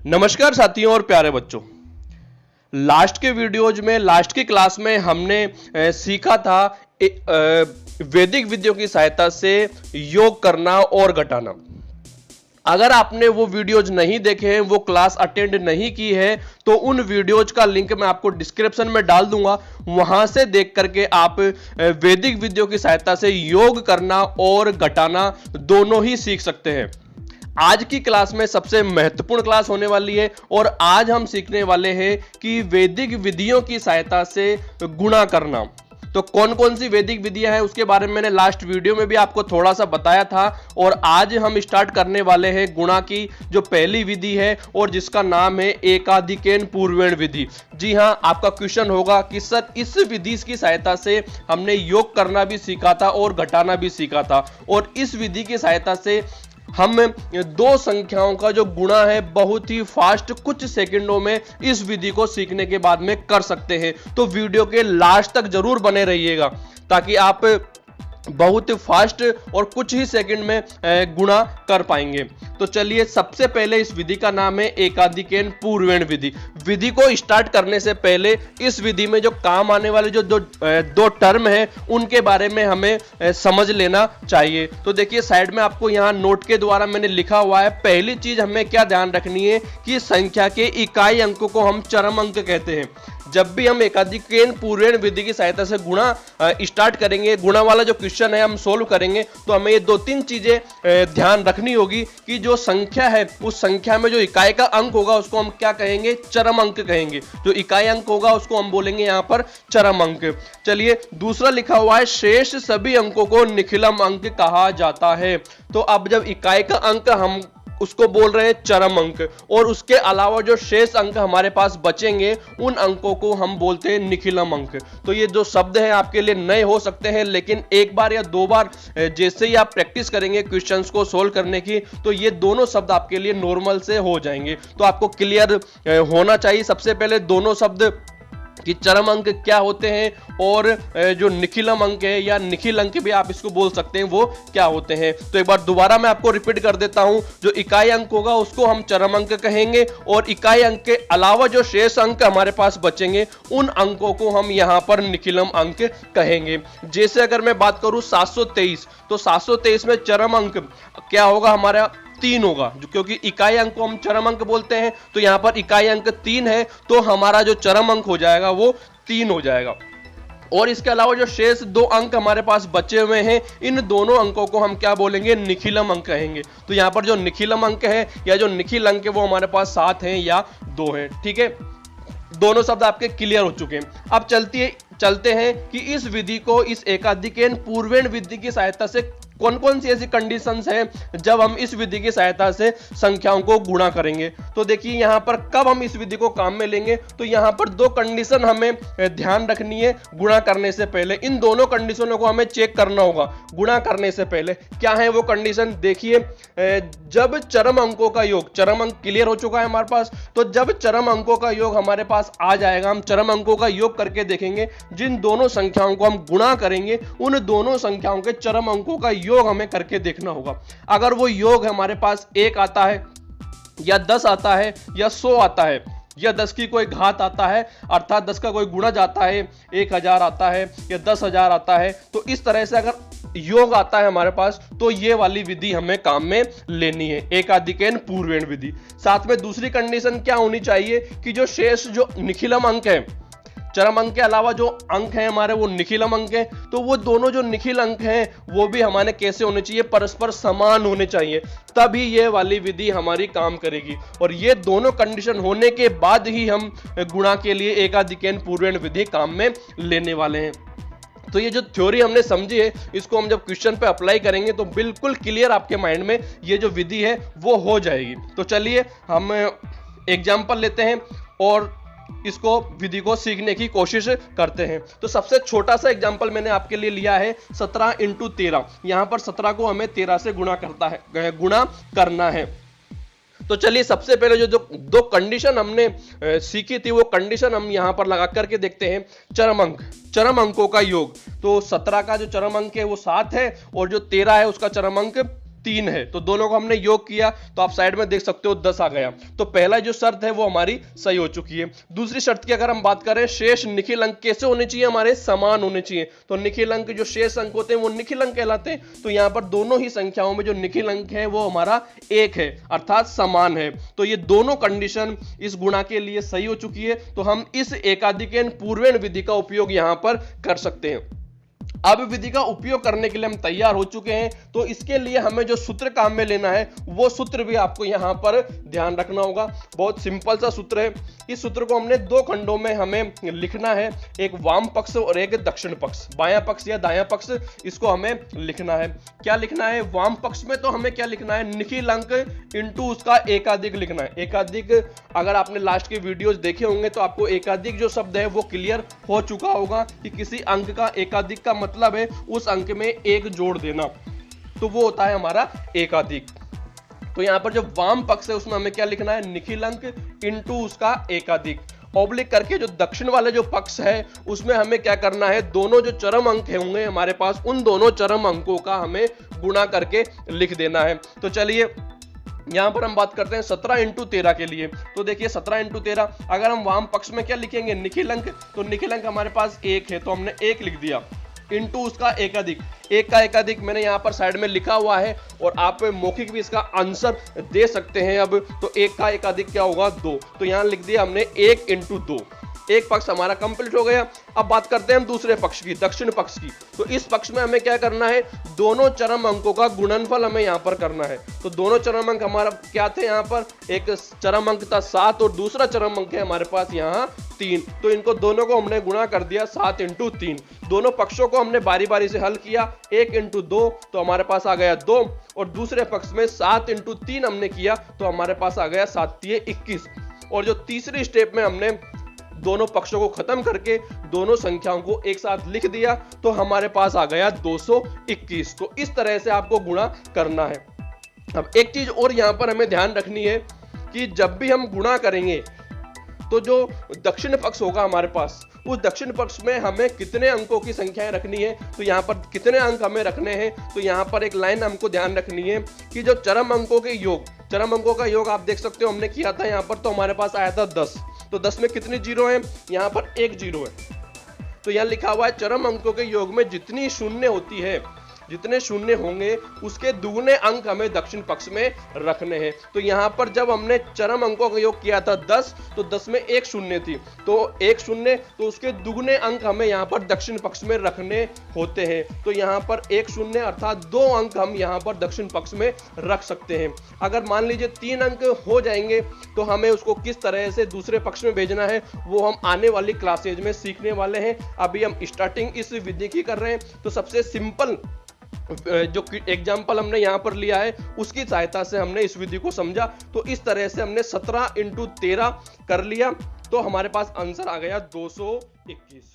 नमस्कार साथियों और प्यारे बच्चों। लास्ट के वीडियोज में लास्ट की क्लास में हमने सीखा था वैदिक विधियों की सहायता से योग करना और घटाना। अगर आपने वो वीडियोज नहीं देखे हैं, वो क्लास अटेंड नहीं की है, तो उन वीडियोज का लिंक मैं आपको डिस्क्रिप्शन में डाल दूंगा। वहां से देख करके आप वैदिक विधियों की सहायता से योग करना और घटाना दोनों ही सीख सकते हैं। आज की क्लास में सबसे महत्वपूर्ण क्लास होने वाली है और आज हम सीखने वाले हैं कि वैदिक विधियों की सहायता से गुणा करना। तो कौन कौन सी वैदिक विधियां हैं उसके बारे में मैंने लास्ट वीडियो में भी आपको थोड़ा सा बताया था और आज हम स्टार्ट करने वाले हैं गुणा की जो पहली विधि है और जिसका नाम है एकाधिकेन पूर्वेण विधि। जी हां, आपका क्वेश्चन होगा कि सर इस विधि की सहायता से हमने योग करना भी सीखा था और घटाना भी सीखा था और इस विधि की सहायता से हम दो संख्याओं का जो गुणा है बहुत ही फास्ट कुछ सेकंडों में इस विधि को सीखने के बाद में कर सकते हैं। तो वीडियो के लास्ट तक जरूर बने रहिएगा ताकि आप बहुत फास्ट और कुछ ही सेकंड में गुणा कर पाएंगे। तो चलिए, सबसे पहले इस विधि का नाम है एकाधिकेन पूर्वेण विधि। विधि को स्टार्ट करने से पहले इस विधि में जो काम आने वाले जो दो टर्म है उनके बारे में हमें समझ लेना चाहिए। तो देखिए, साइड में आपको यहाँ नोट के द्वारा मैंने लिखा हुआ है। पहली चीज हमें क्या ध्यान रखनी है कि संख्या के इकाई अंकों को हम चरम अंक कहते हैं। जब भी हम एकाधिकेन पूर्वेण विधि की सहायता से गुणा स्टार्ट करेंगे, गुणा वाला जो क्वेश्चन है हम सोल्व करेंगे, तो हमें ये दो तीन चीजें ध्यान रखनी होगी कि जो संख्या है उस संख्या में जो इकाई का अंक होगा उसको हम क्या कहेंगे, चरम अंक कहेंगे। जो इकाई अंक होगा उसको हम बोलेंगे यहाँ पर चरम अंक। चलिए, दूसरा लिखा हुआ है शेष सभी अंकों को निखिलम अंक कहा जाता है। तो अब जब इकाई का अंक हम उसको बोल रहे हैं चरम अंक और उसके अलावा जो शेष अंक हमारे पास बचेंगे उन अंकों को हम बोलते हैं निखिलम अंक। तो ये जो शब्द हैं आपके लिए नए हो सकते हैं, लेकिन एक बार या दो बार जैसे ही आप प्रैक्टिस करेंगे क्वेश्चंस को सोल्व करने की, तो ये दोनों शब्द आपके लिए नॉर्मल से हो जाएंगे। तो आपको क्लियर होना चाहिए सबसे पहले दोनों शब्द कि चरम अंक क्या होते हैं और जो निखिलम अंक है या निखिल अंक भी आप इसको बोल सकते हैं, वो क्या होते हैं। तो एक बार दोबारा मैं आपको रिपीट कर देता हूं। जो इकाई अंक होगा उसको हम चरम अंक कहेंगे और इकाई अंक के अलावा जो शेष अंक हमारे पास बचेंगे उन अंकों को हम यहां पर निखिलम अंक कहेंगे। जैसे अगर मैं बात करूं 723, तो 723 में चरम अंक क्या होगा, हमारा 3 होगा, क्योंकि इकाई अंक को हम चरम अंक बोलते हैं। तो यहां पर इकाई अंक 3 है तो हमारा जो चरम अंक हो जाएगा वो 3 हो जाएगा। और इसके अलावा जो शेष दो अंक हमारे पास बचे हुए हैं, इन दोनों अंकों को हम क्या बोलेंगे, निखिलम अंक कहेंगे। तो यहां पर जो निखिलम अंक है या जो निखिल अंक है वो हमारे पास 7 हैं या 2 हैं। ठीक है, दोनों शब्द आपके क्लियर हो चुके हैं। अब चलते हैं कि इस विधि को, इस एकाधिकेन पूर्वेण विधि की सहायता से कौन कौन सी ऐसी कंडीशंस हैं जब हम इस विधि की सहायता से संख्याओं को गुणा करेंगे। तो देखिए, यहां पर कब हम इस विधि को काम में लेंगे, तो यहां पर दो कंडीशन हमें ध्यान रखनी है गुणा करने से पहले। इन दोनों कंडीशनों को हमें चेक करना होगा गुणा करने से पहले। क्या है वो कंडीशन, देखिए, जब चरम अंकों का योग, चरम अंक क्लियर हो चुका है हमारे पास, तो जब चरम अंकों का योग हमारे पास आ जाएगा, हम चरम अंकों का योग करके देखेंगे, जिन दोनों संख्याओं को हम गुणा करेंगे उन दोनों संख्याओं के चरम अंकों का योग हमें करके देखना होगा। अगर वो योग हमारे पास 1 आता है या 10 आता है या 100 आता है या 10 की कोई घात आता है, अर्थात 10 का कोई गुणज आता है, 1000 आता है या 10,000 आता है, तो इस तरह से अगर योग आता है हमारे पास तो ये वाली विधि हमें काम में लेनी है, एकाधिकेन पूर्वेण विधि। साथ में दूसरी कंडीशन क्या होनी चाहिए कि जो शेष जो निखिलम अंक है, चरम अंक के अलावा जो अंक हैं हमारे वो निखिलम अंक हैं, तो वो दोनों जो निखिल अंक हैं वो भी हमारे कैसे होने चाहिए, परस्पर समान होने चाहिए, तभी ये वाली विधि हमारी काम करेगी। और ये दोनों कंडीशन होने के बाद ही हम गुणा के लिए एकाधिकेन पूर्वेण विधि काम में लेने वाले हैं। तो ये जो थ्योरी हमने समझी है, इसको हम जब क्वेश्चन पे अप्लाई करेंगे तो बिल्कुल क्लियर आपके माइंड में ये जो विधि है वो हो जाएगी। तो चलिए, हम एग्जाम्पल लेते हैं और इसको विधि को सीखने की कोशिश करते हैं। तो सबसे छोटा सा एग्जांपल मैंने आपके लिए लिया है 17 × 13। यहां पर 17 को हमें 13 से गुणा करना है। तो चलिए, सबसे पहले जो दो कंडीशन हमने सीखी थी वो कंडीशन हम यहां पर लगा करके देखते हैं। चरम अंकों का योग, तो 17 का जो चरम अंक है वो 7 है और जो 13 है उसका चरम अंक 3 है, तो दोनों को हमने योग किया तो आप साइड में देख सकते हो 10 आ गया। तो पहला जो शर्त है वो हमारी सही हो चुकी है। दूसरी शर्त की अगर हम बात करें, शेष निखिल अंक कैसे होने चाहिए, हमारे समान होने चाहिए। तो निखिल अंक जो शेष अंक होते हैं वो निखिल अंक कहलाते हैं। तो यहां पर दोनों ही संख्याओं में जो निखिल अंक है वो हमारा 1 है, अर्थात समान है। तो ये दोनों कंडीशन इस गुणा के लिए सही हो चुकी है। तो हम इस एकाधिकन पूर्वेण विधि का उपयोग यहां पर कर सकते हैं। अब विधि का उपयोग करने के लिए हम तैयार हो चुके हैं। तो इसके लिए हमें जो सूत्र काम में लेना है वो सूत्र भी आपको यहां पर ध्यान रखना होगा। बहुत सिंपल सा सूत्र है। इस सूत्र को हमने 2 खंडों में हमें लिखना है, एक वाम पक्ष और एक दक्षिण पक्ष, बायां पक्ष या दायां पक्ष, इसको हमें लिखना है। क्या लिखना है? वाम पक्ष में तो हमें क्या लिखना है, निखिल अंक इंटू उसका एकाधिक लिखना है। एकाधिक, अगर आपने लास्ट के वीडियोज देखे होंगे तो आपको एकाधिक जो शब्द है वो क्लियर हो चुका होगा कि किसी अंक का एकाधिक का मतलब है उस अंक में 1 जोड़ देना, तो वो होता है हमारा एकाधिक। तो यहां पर जो वाम पक्ष है उसमें हमें क्या लिखना है, निखिल अंक इंटू उसका एकाधिक, ऑब्लिक करके जो दक्षिण वाले जो पक्ष है उसमें हमें क्या करना है, दोनों जो चरम अंक होंगे हमारे पास, उन दोनों चरम अंकों का हमें गुणा करके लिख देना है। तो चलिए यहां पर हम बात करते हैं 17 इंटू 13 के लिए। तो देखिए 17 इंटू 13, अगर हम वाम पक्ष में क्या लिखेंगे, निखिल अंक, तो निखिल अंक हमारे पास 1 है तो हमने 1 लिख दिया, इंटू उसका एकाधिक। 1 का एकाधिक मैंने यहाँ पर साइड में लिखा हुआ है और आप मौखिक भी इसका आंसर दे सकते हैं। अब तो 1 का एकाधिक क्या होगा, 2, तो यहाँ लिख दिया हमने 1 इंटू 2। एक पक्ष हमारा कंप्लीट हो गया। अब बात करते हैं हम दूसरे पक्ष की, दक्षिण पक्ष की। तो इस पक्ष में हमें क्या करना है, दोनों चरम अंकों का गुणनफल हमें यहाँ पर करना है। तो दोनों चरम अंक हमारा क्या थे, यहाँ पर एक चरम अंक था 7 और दूसरा चरम अंक है हमारे पास यहाँ 3। तो इनको दोनों को हमने गुणा कर दिया 7 इंटू 3। दोनों पक्षों को हमने बारी बारी से हल किया, 1 इंटू 2 तो हमारे पास आ गया 2, और दूसरे पक्ष में 7 इंटू 3 हमने किया तो हमारे पास आ गया 7 तिये 21। और जो तीसरी स्टेप में हमने दोनों पक्षों को खत्म करके दोनों संख्याओं को एक साथ लिख दिया तो हमारे पास आ गया 221। तो इस तरह से आपको गुणा करना है। अब एक चीज और यहां पर हमें ध्यान रखनी है कि जब भी हम गुणा करेंगे तो जो दक्षिण पक्ष होगा हमारे पास, उस दक्षिण पक्ष में हमें कितने अंकों की संख्याएं रखनी है। तो यहाँ पर कितने अंक हमें रखने हैं, तो यहाँ पर एक लाइन हमको ध्यान रखनी है कि जो चरम अंकों के योग, चरम अंकों का योग आप देख सकते हो हमने किया था यहाँ पर, तो हमारे पास आया था 10। तो 10 में कितनी जीरो है, यहाँ पर 1 जीरो है। तो यहाँ लिखा हुआ है चरम अंकों के योग में जितनी शून्य होती है, जितने शून्य होंगे उसके दुगने अंक हमें दक्षिण पक्ष में रखने हैं। तो यहाँ पर जब हमने चरम अंकों का योग किया था 10, तो 10 में 1 शून्य थी, तो 1 शून्य, तो उसके दुगने अंक हमें यहाँ पर दक्षिण पक्ष में रखने होते हैं। तो यहाँ पर 1 शून्य अर्थात 2 अंक हम यहाँ पर दक्षिण पक्ष में रख सकते हैं। अगर मान लीजिए 3 अंक हो जाएंगे तो हमें उसको किस तरह से दूसरे पक्ष में भेजना है वो हम आने वाली क्लासेज में सीखने वाले हैं। अभी हम स्टार्टिंग इस विधि की कर रहे हैं। तो सबसे सिंपल जो एग्जाम्पल हमने यहां पर लिया है उसकी सहायता से हमने इस विधि को समझा। तो इस तरह से हमने 17 इंटू 13 कर लिया तो हमारे पास आंसर आ गया 221।